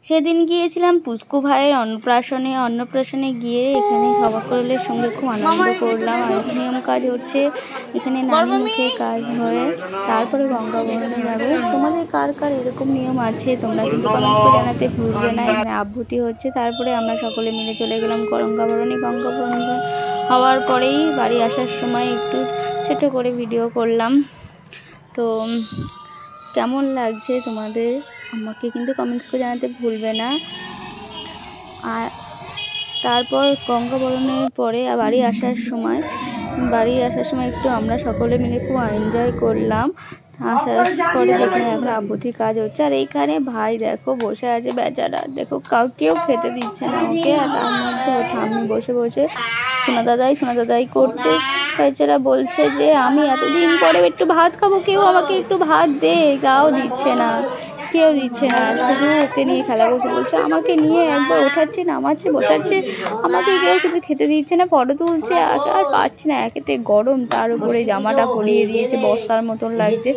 সেদিন গিয়েছিলাম পুচকু ভাইয়ের অন্নপ্রাশনে গিয়ে এখানে সকলের সঙ্গে খুব আনন্দ করলাম। আর নিয়ম কাজ হচ্ছে এখানে নারী মুখে কাজ হয়ে তারপরে গঙ্গাবরণে যাবে। তোমাদের কার কার এরকম নিয়ম আছে তোমরা কিন্তু কমেন্টস করে জানাতে ভুলবে না। এখানে আভূতি হচ্ছে, তারপরে আমরা সকলে মিলে চলে গেলাম গঙ্গাবরণে হওয়ার পরেই বাড়ি আসার সময় একটু ছোট করে ভিডিও করলাম। তো কেমন লাগছে তোমাদের আমাকে কিন্তু কমেন্টস করে জানাতে ভুলবে না। আর তারপর গঙ্গাবরণের পরে বাড়ি আসার সময় একটু আমরা সকলে মিলে খুব এনজয় করলাম। আসার পরে এখানে এখন আভূতির কাজ হচ্ছে। আর এইখানে ভাই দেখো বসে আছে বেচারা, দেখো কেউ খেতে দিচ্ছে না ওকে। আর তার মধ্যে সামনে বসে বসে সোনা দাদাই করছে। বেচারা বলছে যে আমি এতদিন পরে একটু ভাত খাবো, কেউ আমাকে একটু ভাত দে, কেউ দিচ্ছে না। শুধু ওকে নিয়ে খেলা করছে, বলছে আমাকে নিয়ে একবার ওঠাচ্ছে নামাচ্ছে বসাচ্ছে, আমাকে কেউ কিছু খেতে দিচ্ছে না। ফটো তুলছে, আর পারছি না, একেতে গরম, তার উপরে জামাটা পরিয়ে দিয়েছে, বস্তার মতন লাগছে।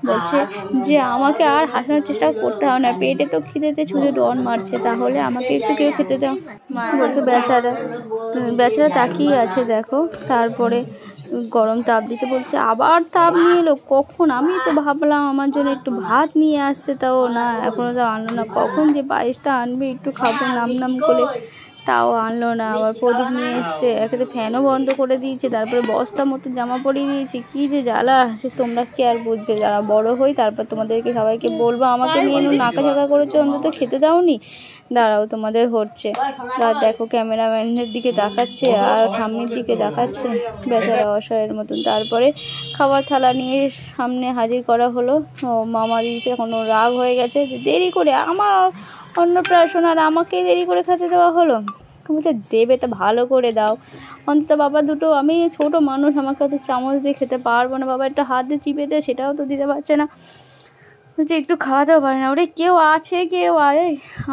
বলছে যে আমাকে আর হাসানোর চেষ্টা করতে হবে না, পেটে তো খিদেতে শুধু ডন মারছে, তাহলে আমাকে একটু কেউ খেতে দাও। বলছে বেচারা তাকিয়ে আছে দেখো। তারপরে গরম তাপ দিতে বলছে, আবার তাপ নিয়ে এলো কখন? আমি তো ভাবলাম আমার জন্য একটু ভাত নিয়ে আসছে, তাও না, এখনো তো আনলো না। কখন যে পায়েসটা আনবে একটু খাবো নাম করে, তাও আনলো না। আবার প্রদীপ নিয়ে এসছে, একে ফ্যানও বন্ধ করে দিয়েছে, তারপরে বস্তা মতো জামা পরিয়ে দিয়েছে। কি যে জ্বালা, সে তোমরা কি আর বুঝবে, যারা বড় হই তারপর তোমাদেরকে সবাইকে বলবো আমাকে নিয়ে নাকাঝাকা করেছো, অন্তত খেতে দাওনি। দাঁড়াও তোমাদের হচ্ছে। আর দেখো ক্যামেরাম্যানের দিকে দেখাচ্ছে আর ঠাম্মির দিকে দেখাচ্ছে, বেচারা অসহায়ের মতন। তারপরে খাবার থালা নিয়ে সামনে হাজির করা হলো। মামা দিয়েছে, এখন রাগ হয়ে গেছে যে দেরি করে আমার অন্নপ্রাশন আর আমাকেই দেরি করে খেতে দেওয়া হলো। বলছে দেবে তো ভালো করে দাও অন্তত বাবা, দুটো আমি ছোট মানুষ, আমাকে অত চামচ দিয়ে খেতে পারবো না বাবা, একটা হাত দিয়ে চিপে দে, সেটাও তো দিতে পারছে না। বলছে একটু খাওয়াতেও পারে না। ওরে কেউ আয়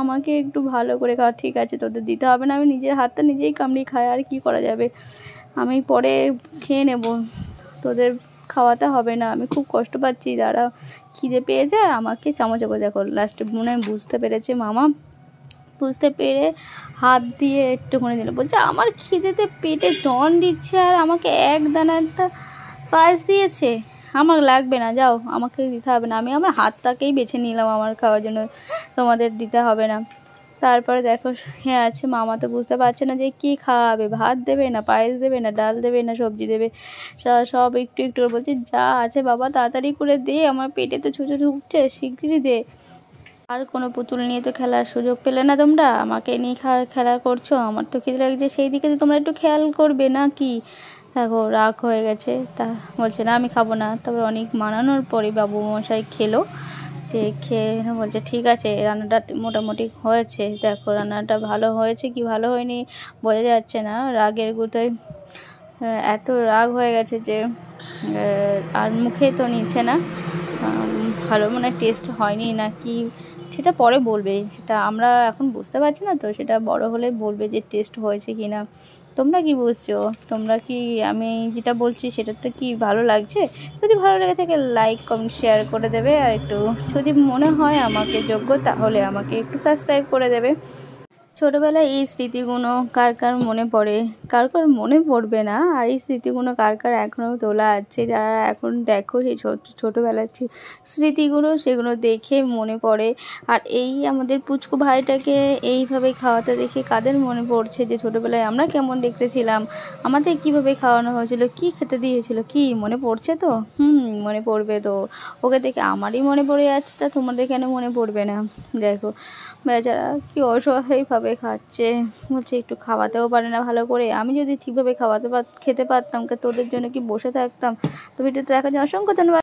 আমাকে একটু ভালো করে খাওয়া। ঠিক আছে তোদের দিতে হবে না, আমি নিজের হাতটা নিজেই কামড়ি খাই, আর কি করা যাবে, আমি পরে খেয়ে নেব, তোদের খাওয়াতে হবে না, আমি খুব কষ্ট পাচ্ছি, দাঁড়া খিদে পেয়েছে। আর আমাকে চামচে করে দেখো, লাস্টে মনে হয় বুঝতে পেরেছে মামা, বুঝতে পেরে হাত দিয়ে একটুখানি দিল। বলছে আমার খিদেতে পেটে টন দিচ্ছে আর আমাকে এক দানাটা পায়েস দিয়েছে, আমার লাগবে না, যাও আমাকে দিতে হবে না, আমি আমার হাতটাকেই বেছে নিলাম আমার খাওয়ার জন্য, তোমাদের দিতে হবে না। তারপরে দেখো হ্যাঁ আছে, মামা তো বুঝতে পারছে না যে কি খাওয়াবে, ভাত দেবে না পায়েস দেবে না ডাল দেবে না সবজি দেবে, সব একটু বলছে যা আছে বাবা তাড়াতাড়ি করে দে, আমার পেটে তো ছুঁচো ঢুকছে, শিগগিরই দে। আর কোনো পুতুল নিয়ে তো খেলার সুযোগ পেলে না তোমরা, আমাকে নিয়ে খেলা করছো, আমার তো খিদে লাগছে, সেই দিকে তোমরা একটু খেয়াল করবে না কি। দেখো রাগ হয়ে গেছে, তা বলছে না আমি খাবো না। তারপর অনেক মানানোর পরে বাবু মশাই খেলো, যে খেয়ে বলছে ঠিক আছে রান্নাটা মোটামুটি হয়েছে। দেখো রান্নাটা ভালো হয়েছে কি ভালো হয়নি বোঝা যাচ্ছে না, রাগের গুতোয় এত রাগ হয়ে গেছে যে আর মুখে তো নিচ্ছে না, ভালো মানে টেস্ট হয়নি না কি সেটা পরে বলবে, সেটা আমরা এখন বুঝতে পারছি না, তো সেটা বড় হলে বলবে যে টেস্ট হয়েছে কি না। তোমরা কি বুঝছো, তোমরা কি আমি যেটা বলছি সেটাতে কি ভালো লাগছে? যদি ভালো লেগে থাকে লাইক কমেন্ট শেয়ার করে দেবে, আর একটু যদি মনে হয় আমাকে যোগ্য তাহলে আমাকে একটু সাবস্ক্রাইব করে দেবে। ছোটোবেলায় এই স্মৃতিগুলো কার কার মনে পড়ে, কার কার মনে পড়বে না, আর এই স্মৃতিগুলো কার কার এখনও তোলা আছে, যারা এখন দেখো সেই ছোটোবেলার স্মৃতিগুলো সেগুলো দেখে মনে পড়ে। আর এই আমাদের পুচকু ভাইটাকে এইভাবে খাওয়াতে দেখে কাদের মনে পড়ছে যে ছোটোবেলায় আমরা কেমন দেখতেছিলাম, আমাদের কিভাবে খাওয়ানো হয়েছিল, কি খেতে দিয়েছিল, কি মনে পড়ছে তো? মনে পড়বে তো, ওকে দেখে আমারই মনে পড়ে যাচ্ছে, তা তোমাদের কেন মনে পড়বে না? দেখো বেচারা কি অসহায়ভাবে খাচ্ছে, বলছে একটু খাওয়াতেও পারে না ভালো করে। আমি যদি ঠিকভাবে খেতে পারতাম তোদের জন্য কি বসে থাকতাম? তো ভিডিওতে দেখার জন্য অসংখ্য ধন্যবাদ।